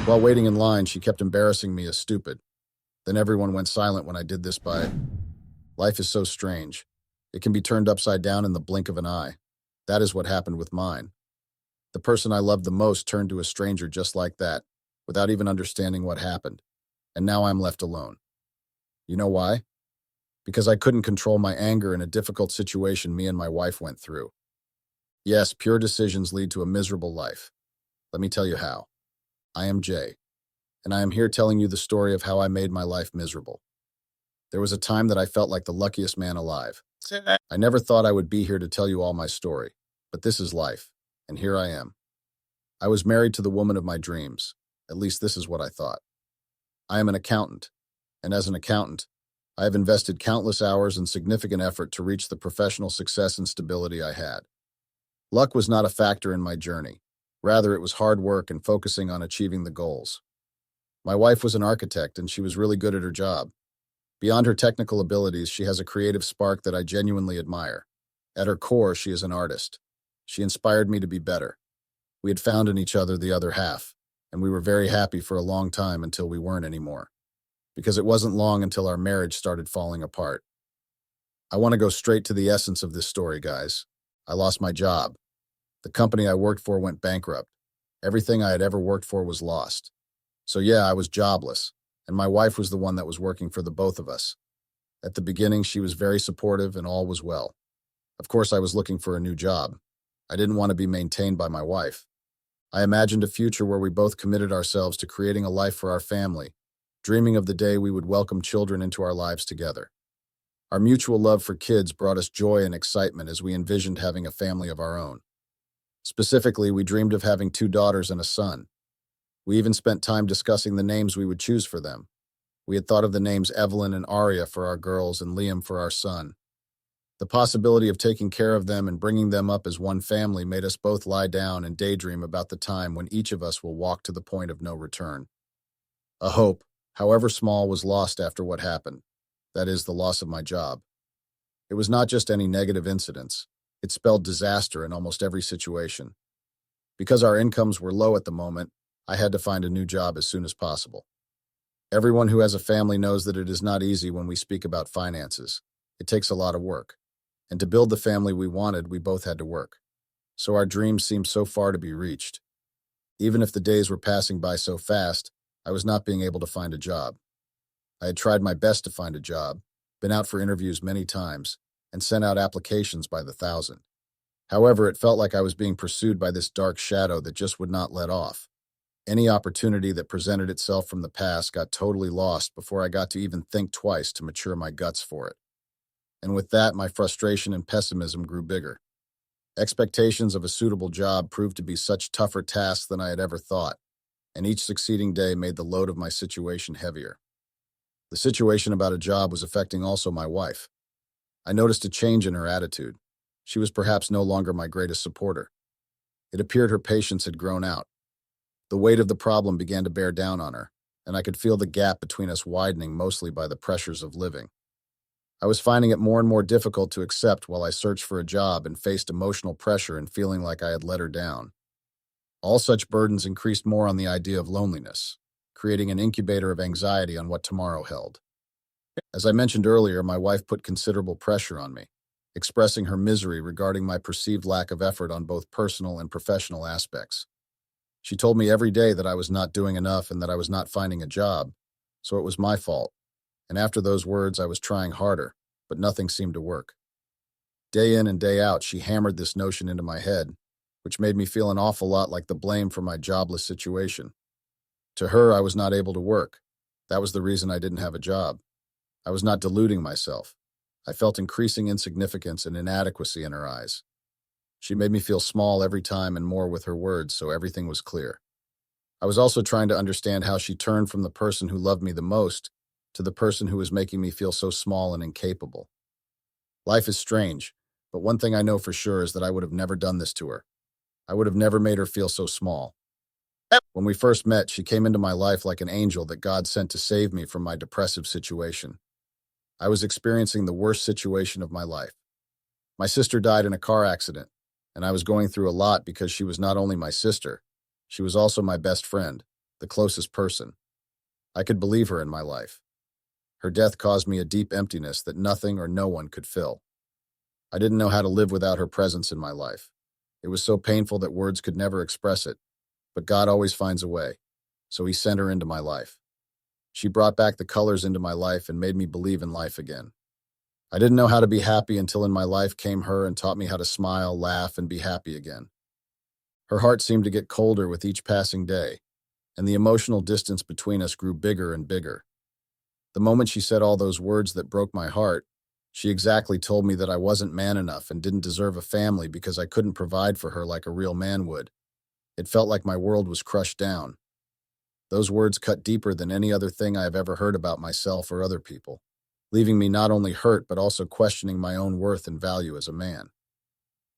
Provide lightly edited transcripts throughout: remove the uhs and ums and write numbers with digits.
While waiting in line, she kept embarrassing me as stupid. Then everyone went silent when I did this by. Life is so strange. It can be turned upside down in the blink of an eye. That is what happened with mine. The person I loved the most turned to a stranger just like that, without even understanding what happened. And now I'm left alone. You know why? Because I couldn't control my anger in a difficult situation me and my wife went through. Yes, pure decisions lead to a miserable life. Let me tell you how. I am Jay, and I am here telling you the story of how I made my life miserable. There was a time that I felt like the luckiest man alive. I never thought I would be here to tell you all my story, but this is life, and here I am. I was married to the woman of my dreams. At least this is what I thought. I am an accountant, and as an accountant, I have invested countless hours and significant effort to reach the professional success and stability I had. Luck was not a factor in my journey. Rather, it was hard work and focusing on achieving the goals. My wife was an architect, and she was really good at her job. Beyond her technical abilities, she has a creative spark that I genuinely admire. At her core, she is an artist. She inspired me to be better. We had found in each other the other half, and we were very happy for a long time until we weren't anymore. Because it wasn't long until our marriage started falling apart. I want to go straight to the essence of this story, guys. I lost my job. The company I worked for went bankrupt. Everything I had ever worked for was lost. So yeah, I was jobless, and my wife was the one that was working for the both of us. At the beginning, she was very supportive and all was well. Of course, I was looking for a new job. I didn't want to be maintained by my wife. I imagined a future where we both committed ourselves to creating a life for our family, dreaming of the day we would welcome children into our lives together. Our mutual love for kids brought us joy and excitement as we envisioned having a family of our own. Specifically, we dreamed of having 2 daughters and a son. We even spent time discussing the names we would choose for them. We had thought of the names Evelyn and Aria for our girls and Liam for our son. The possibility of taking care of them and bringing them up as one family made us both lie down and daydream about the time when each of us will walk to the point of no return. A hope, however small, was lost after what happened. That is, the loss of my job. It was not just any negative incidents. It spelled disaster in almost every situation. Because our incomes were low at the moment, I had to find a new job as soon as possible. Everyone who has a family knows that it is not easy when we speak about finances. It takes a lot of work. And to build the family we wanted, we both had to work. So our dreams seemed so far to be reached. Even if the days were passing by so fast, I was not being able to find a job. I had tried my best to find a job, been out for interviews many times, and sent out applications by the thousand. However, it felt like I was being pursued by this dark shadow that just would not let off. Any opportunity that presented itself from the past got totally lost before I got to even think twice to mature my guts for it. And with that, my frustration and pessimism grew bigger. Expectations of a suitable job proved to be such tougher tasks than I had ever thought, and each succeeding day made the load of my situation heavier. The situation about a job was affecting also my wife. I noticed a change in her attitude. She was perhaps no longer my greatest supporter. It appeared her patience had grown out. The weight of the problem began to bear down on her, and I could feel the gap between us widening mostly by the pressures of living. I was finding it more and more difficult to accept while I searched for a job and faced emotional pressure and feeling like I had let her down. All such burdens increased more on the idea of loneliness, creating an incubator of anxiety on what tomorrow held. As I mentioned earlier, my wife put considerable pressure on me, expressing her misery regarding my perceived lack of effort on both personal and professional aspects. She told me every day that I was not doing enough and that I was not finding a job, so it was my fault. And after those words, I was trying harder, but nothing seemed to work. Day in and day out, she hammered this notion into my head, which made me feel an awful lot like the blame for my jobless situation. To her, I was not able to work. That was the reason I didn't have a job. I was not deluding myself. I felt increasing insignificance and inadequacy in her eyes. She made me feel small every time and more with her words, so everything was clear. I was also trying to understand how she turned from the person who loved me the most to the person who was making me feel so small and incapable. Life is strange, but one thing I know for sure is that I would have never done this to her. I would have never made her feel so small. When we first met, she came into my life like an angel that God sent to save me from my depressive situation. I was experiencing the worst situation of my life. My sister died in a car accident, and I was going through a lot because she was not only my sister, she was also my best friend, the closest person. I could believe her in my life. Her death caused me a deep emptiness that nothing or no one could fill. I didn't know how to live without her presence in my life. It was so painful that words could never express it, but God always finds a way, so He sent her into my life. She brought back the colors into my life and made me believe in life again. I didn't know how to be happy until in my life came her and taught me how to smile, laugh, and be happy again. Her heart seemed to get colder with each passing day, and the emotional distance between us grew bigger and bigger. The moment she said all those words that broke my heart, she exactly told me that I wasn't man enough and didn't deserve a family because I couldn't provide for her like a real man would. It felt like my world was crushed down. Those words cut deeper than any other thing I have ever heard about myself or other people, leaving me not only hurt but also questioning my own worth and value as a man.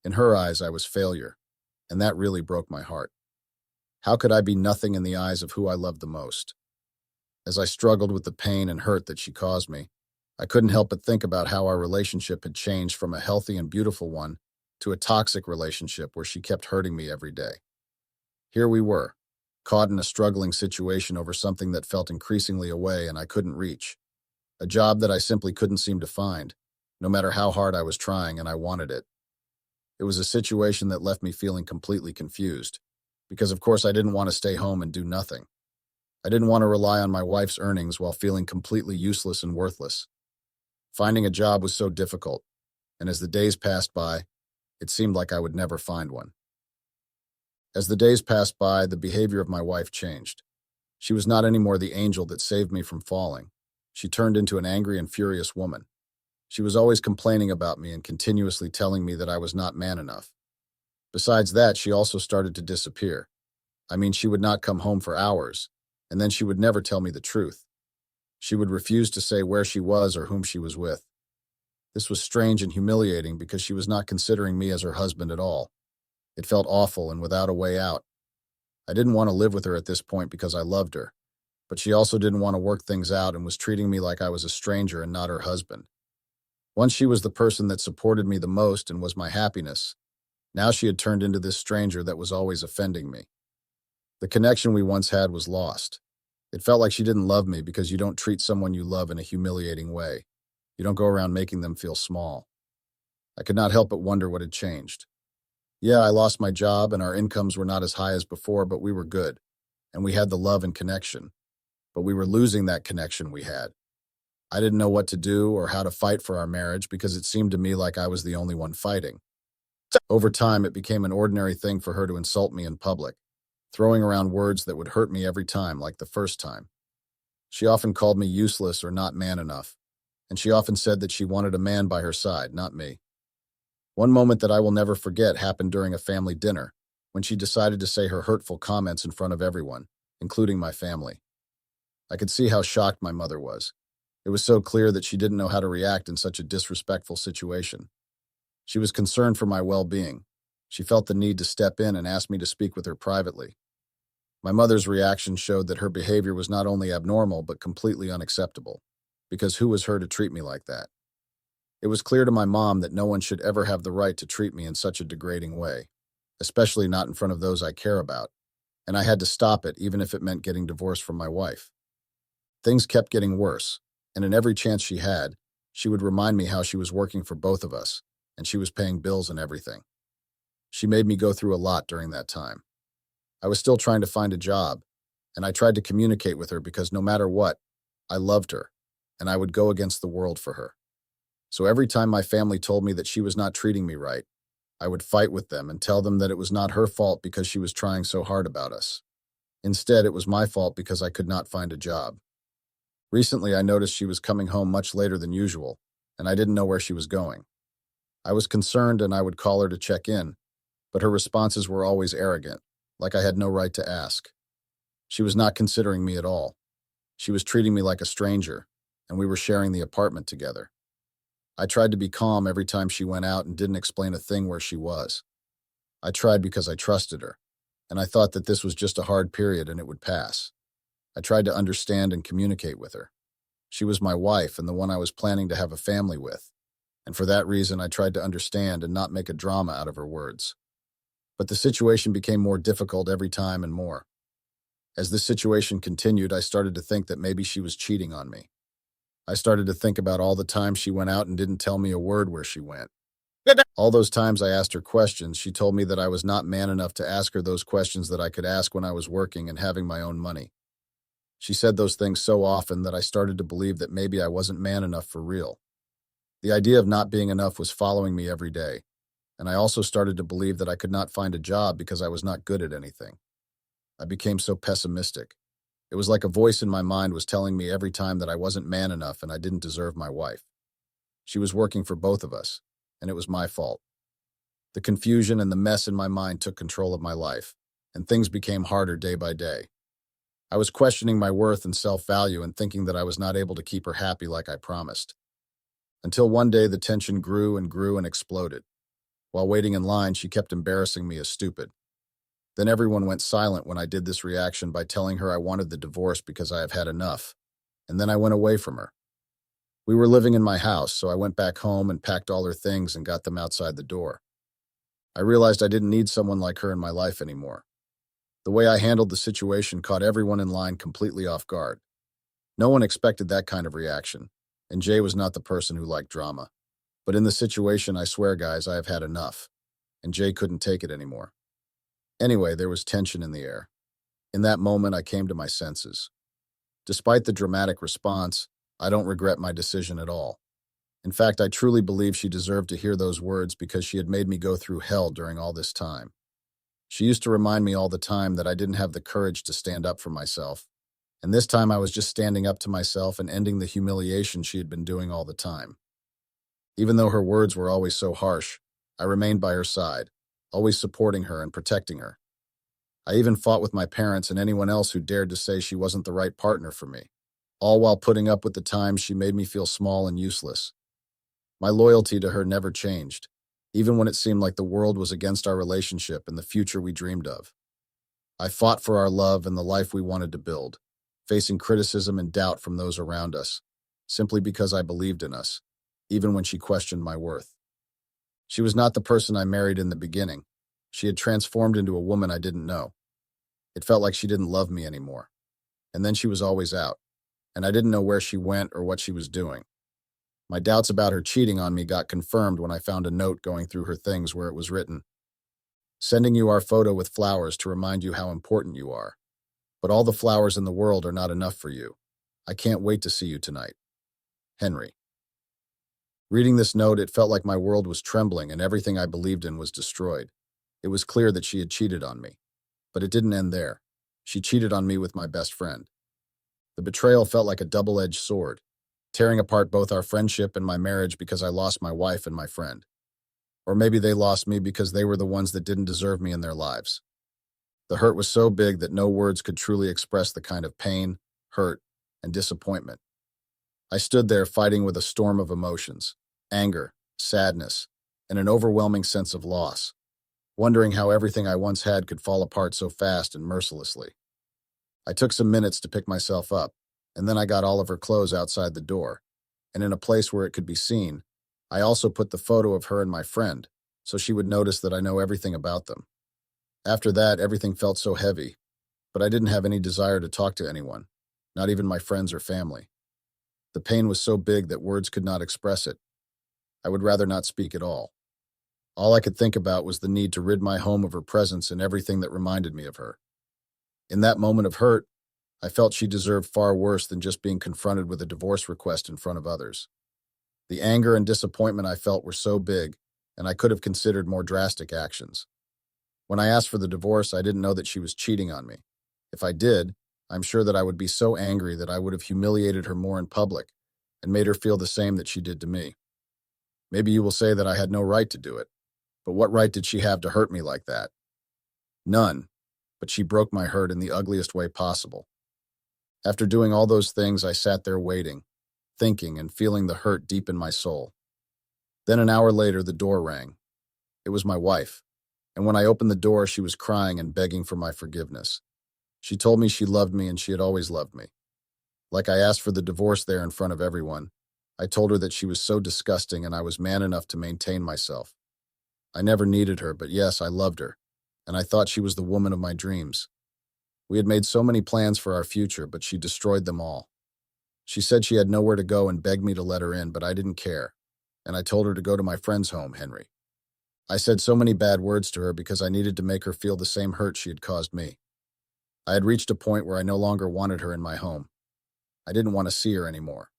In her eyes, I was failure, and that really broke my heart. How could I be nothing in the eyes of who I loved the most? As I struggled with the pain and hurt that she caused me, I couldn't help but think about how our relationship had changed from a healthy and beautiful one to a toxic relationship where she kept hurting me every day. Here we were, caught in a struggling situation over something that felt increasingly away and I couldn't reach. A job that I simply couldn't seem to find, no matter how hard I was trying and I wanted it. It was a situation that left me feeling completely confused, because of course I didn't want to stay home and do nothing. I didn't want to rely on my wife's earnings while feeling completely useless and worthless. Finding a job was so difficult, and as the days passed by, it seemed like I would never find one. As the days passed by, the behavior of my wife changed. She was not anymore the angel that saved me from falling. She turned into an angry and furious woman. She was always complaining about me and continuously telling me that I was not man enough. Besides that, she also started to disappear. I mean, she would not come home for hours, and then she would never tell me the truth. She would refuse to say where she was or whom she was with. This was strange and humiliating because she was not considering me as her husband at all. It felt awful and without a way out. I didn't want to live with her at this point because I loved her, but she also didn't want to work things out and was treating me like I was a stranger and not her husband. Once she was the person that supported me the most and was my happiness, now she had turned into this stranger that was always offending me. The connection we once had was lost. It felt like she didn't love me because you don't treat someone you love in a humiliating way. You don't go around making them feel small. I could not help but wonder what had changed. Yeah, I lost my job and our incomes were not as high as before, but we were good. And we had the love and connection. But we were losing that connection we had. I didn't know what to do or how to fight for our marriage because it seemed to me like I was the only one fighting. Over time, it became an ordinary thing for her to insult me in public, throwing around words that would hurt me every time, like the first time. She often called me useless or not man enough, and she often said that she wanted a man by her side, not me. One moment that I will never forget happened during a family dinner, when she decided to say her hurtful comments in front of everyone, including my family. I could see how shocked my mother was. It was so clear that she didn't know how to react in such a disrespectful situation. She was concerned for my well-being. She felt the need to step in and ask me to speak with her privately. My mother's reaction showed that her behavior was not only abnormal but completely unacceptable, because who was her to treat me like that? It was clear to my mom that no one should ever have the right to treat me in such a degrading way, especially not in front of those I care about, and I had to stop it even if it meant getting divorced from my wife. Things kept getting worse, and in every chance she had, she would remind me how she was working for both of us, and she was paying bills and everything. She made me go through a lot during that time. I was still trying to find a job, and I tried to communicate with her because no matter what, I loved her, and I would go against the world for her. So every time my family told me that she was not treating me right, I would fight with them and tell them that it was not her fault because she was trying so hard about us. Instead, it was my fault because I could not find a job. Recently, I noticed she was coming home much later than usual, and I didn't know where she was going. I was concerned and I would call her to check in, but her responses were always arrogant, like I had no right to ask. She was not considering me at all. She was treating me like a stranger, and we were sharing the apartment together. I tried to be calm every time she went out and didn't explain a thing where she was. I tried because I trusted her, and I thought that this was just a hard period and it would pass. I tried to understand and communicate with her. She was my wife and the one I was planning to have a family with, and for that reason I tried to understand and not make a drama out of her words. But the situation became more difficult every time and more. As this situation continued, I started to think that maybe she was cheating on me. I started to think about all the times she went out and didn't tell me a word where she went. All those times I asked her questions, she told me that I was not man enough to ask her those questions that I could ask when I was working and having my own money. She said those things so often that I started to believe that maybe I wasn't man enough for real. The idea of not being enough was following me every day, and I also started to believe that I could not find a job because I was not good at anything. I became so pessimistic. It was like a voice in my mind was telling me every time that I wasn't man enough and I didn't deserve my wife. She was working for both of us, and it was my fault. The confusion and the mess in my mind took control of my life, and things became harder day by day. I was questioning my worth and self-value and thinking that I was not able to keep her happy like I promised. Until one day the tension grew and grew and exploded. While waiting in line, she kept embarrassing me as stupid. Then everyone went silent when I did this reaction by telling her I wanted the divorce because I have had enough, and then I went away from her. We were living in my house, so I went back home and packed all her things and got them outside the door. I realized I didn't need someone like her in my life anymore. The way I handled the situation caught everyone in line completely off guard. No one expected that kind of reaction, and Jay was not the person who liked drama. But in the situation, I swear, guys, I have had enough, and Jay couldn't take it anymore. Anyway, there was tension in the air. In that moment, I came to my senses. Despite the dramatic response, I don't regret my decision at all. In fact, I truly believe she deserved to hear those words because she had made me go through hell during all this time. She used to remind me all the time that I didn't have the courage to stand up for myself, and this time I was just standing up to myself and ending the humiliation she had been doing all the time. Even though her words were always so harsh, I remained by her side, always supporting her and protecting her. I even fought with my parents and anyone else who dared to say she wasn't the right partner for me, all while putting up with the times she made me feel small and useless. My loyalty to her never changed, even when it seemed like the world was against our relationship and the future we dreamed of. I fought for our love and the life we wanted to build, facing criticism and doubt from those around us, simply because I believed in us, even when she questioned my worth. She was not the person I married in the beginning. She had transformed into a woman I didn't know. It felt like she didn't love me anymore. And then she was always out, and I didn't know where she went or what she was doing. My doubts about her cheating on me got confirmed when I found a note going through her things where it was written, "Sending you our photo with flowers to remind you how important you are. But all the flowers in the world are not enough for you. I can't wait to see you tonight. Henry." Reading this note, it felt like my world was trembling and everything I believed in was destroyed. It was clear that she had cheated on me. But it didn't end there. She cheated on me with my best friend. The betrayal felt like a double-edged sword, tearing apart both our friendship and my marriage because I lost my wife and my friend. Or maybe they lost me because they were the ones that didn't deserve me in their lives. The hurt was so big that no words could truly express the kind of pain, hurt, and disappointment. I stood there fighting with a storm of emotions, anger, sadness, and an overwhelming sense of loss, wondering how everything I once had could fall apart so fast and mercilessly. I took some minutes to pick myself up, and then I got all of her clothes outside the door, and in a place where it could be seen, I also put the photo of her and my friend, so she would notice that I know everything about them. After that, everything felt so heavy, but I didn't have any desire to talk to anyone, not even my friends or family. The pain was so big that words could not express it. I would rather not speak at all. All I could think about was the need to rid my home of her presence and everything that reminded me of her. In that moment of hurt, I felt she deserved far worse than just being confronted with a divorce request in front of others. The anger and disappointment I felt were so big, and I could have considered more drastic actions. When I asked for the divorce, I didn't know that she was cheating on me. If I did, I'm sure that I would be so angry that I would have humiliated her more in public and made her feel the same that she did to me. Maybe you will say that I had no right to do it, but what right did she have to hurt me like that? None, but she broke my heart in the ugliest way possible. After doing all those things, I sat there waiting, thinking and feeling the hurt deep in my soul. Then an hour later, the door rang. It was my wife, and when I opened the door, she was crying and begging for my forgiveness. She told me she loved me and she had always loved me. Like I asked for the divorce there in front of everyone, I told her that she was so disgusting and I was man enough to maintain myself. I never needed her, but yes, I loved her, and I thought she was the woman of my dreams. We had made so many plans for our future, but she destroyed them all. She said she had nowhere to go and begged me to let her in, but I didn't care. And I told her to go to my friend's home, Henry. I said so many bad words to her because I needed to make her feel the same hurt she had caused me. I had reached a point where I no longer wanted her in my home. I didn't want to see her anymore.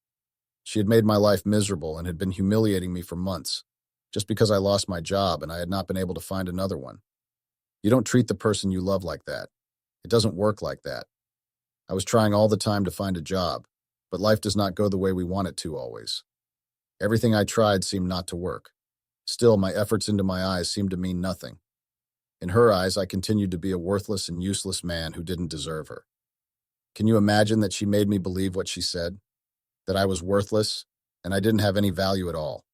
She had made my life miserable and had been humiliating me for months, just because I lost my job and I had not been able to find another one. You don't treat the person you love like that. It doesn't work like that. I was trying all the time to find a job, but life does not go the way we want it to always. Everything I tried seemed not to work. Still, my efforts into my eyes seemed to mean nothing. In her eyes, I continued to be a worthless and useless man who didn't deserve her. Can you imagine that she made me believe what she said? That I was worthless, and I didn't have any value at all.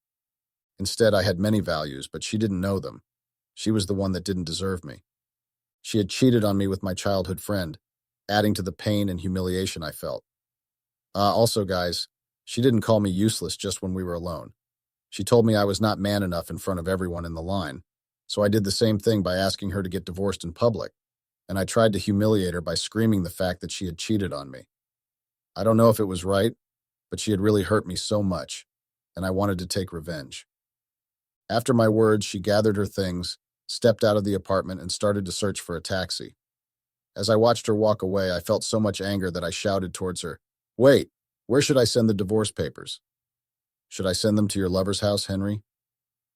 Instead, I had many values, but she didn't know them. She was the one that didn't deserve me. She had cheated on me with my childhood friend, adding to the pain and humiliation I felt. Also, guys, she didn't call me useless just when we were alone. She told me I was not man enough in front of everyone in the line, so I did the same thing by asking her to get divorced in public, and I tried to humiliate her by screaming the fact that she had cheated on me. I don't know if it was right, but she had really hurt me so much, and I wanted to take revenge. After my words, she gathered her things, stepped out of the apartment, and started to search for a taxi. As I watched her walk away, I felt so much anger that I shouted towards her, "Wait, where should I send the divorce papers? Should I send them to your lover's house, Henry?"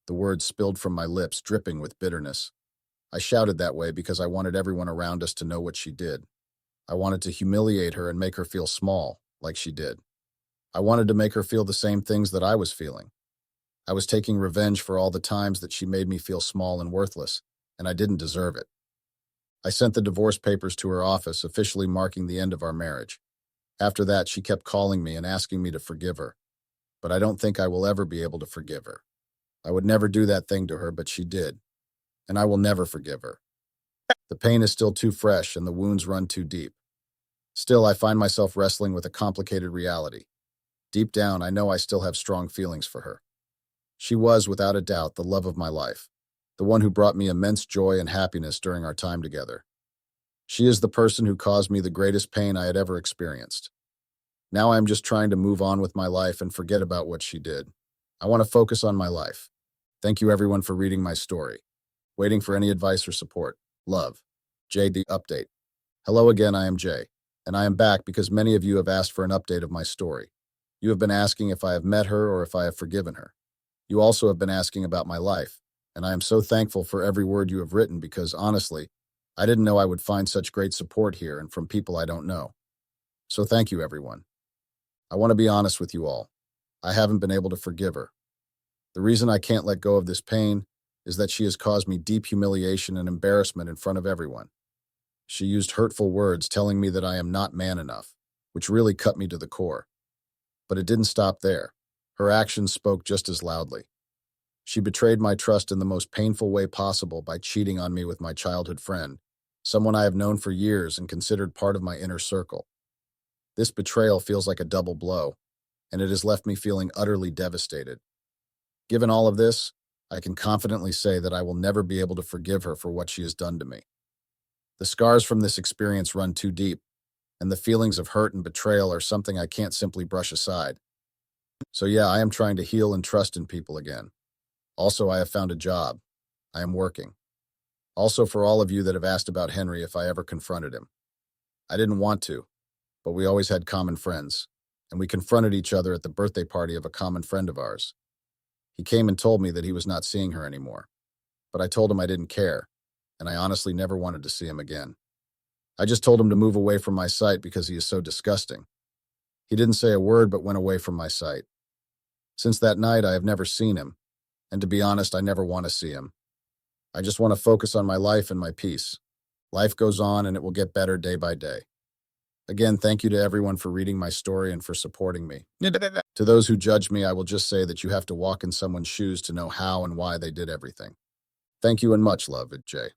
The words spilled from my lips, dripping with bitterness. I shouted that way because I wanted everyone around us to know what she did. I wanted to humiliate her and make her feel small, like she did. I wanted to make her feel the same things that I was feeling. I was taking revenge for all the times that she made me feel small and worthless, and I didn't deserve it. I sent the divorce papers to her office, officially marking the end of our marriage. After that, she kept calling me and asking me to forgive her, but I don't think I will ever be able to forgive her. I would never do that thing to her, but she did, and I will never forgive her. The pain is still too fresh and the wounds run too deep. Still, I find myself wrestling with a complicated reality. Deep down, I know I still have strong feelings for her. She was, without a doubt, the love of my life, the one who brought me immense joy and happiness during our time together. She is the person who caused me the greatest pain I had ever experienced. Now I am just trying to move on with my life and forget about what she did. I want to focus on my life. Thank you everyone for reading my story. Waiting for any advice or support. Love. JD Update. Hello again, I am Jay, and I am back because many of you have asked for an update of my story. You have been asking if I have met her or if I have forgiven her. You also have been asking about my life, and I am so thankful for every word you have written because, honestly, I didn't know I would find such great support here and from people I don't know. So thank you, everyone. I want to be honest with you all. I haven't been able to forgive her. The reason I can't let go of this pain is that she has caused me deep humiliation and embarrassment in front of everyone. She used hurtful words telling me that I am not man enough, which really cut me to the core. But it didn't stop there. Her actions spoke just as loudly. She betrayed my trust in the most painful way possible by cheating on me with my childhood friend, someone I have known for years and considered part of my inner circle. This betrayal feels like a double blow, and it has left me feeling utterly devastated. Given all of this, I can confidently say that I will never be able to forgive her for what she has done to me. The scars from this experience run too deep, and the feelings of hurt and betrayal are something I can't simply brush aside. So yeah, I am trying to heal and trust in people again. Also, I have found a job. I am working. Also, for all of you that have asked about Henry if I ever confronted him. I didn't want to, but we always had common friends, and we confronted each other at the birthday party of a common friend of ours. He came and told me that he was not seeing her anymore, but I told him I didn't care, and I honestly never wanted to see him again. I just told him to move away from my sight because he is so disgusting. He didn't say a word but went away from my sight. Since that night, I have never seen him, and to be honest, I never want to see him. I just want to focus on my life and my peace. Life goes on and it will get better day by day. Again, thank you to everyone for reading my story and for supporting me. To those who judge me, I will just say that you have to walk in someone's shoes to know how and why they did everything. Thank you and much love, Jay.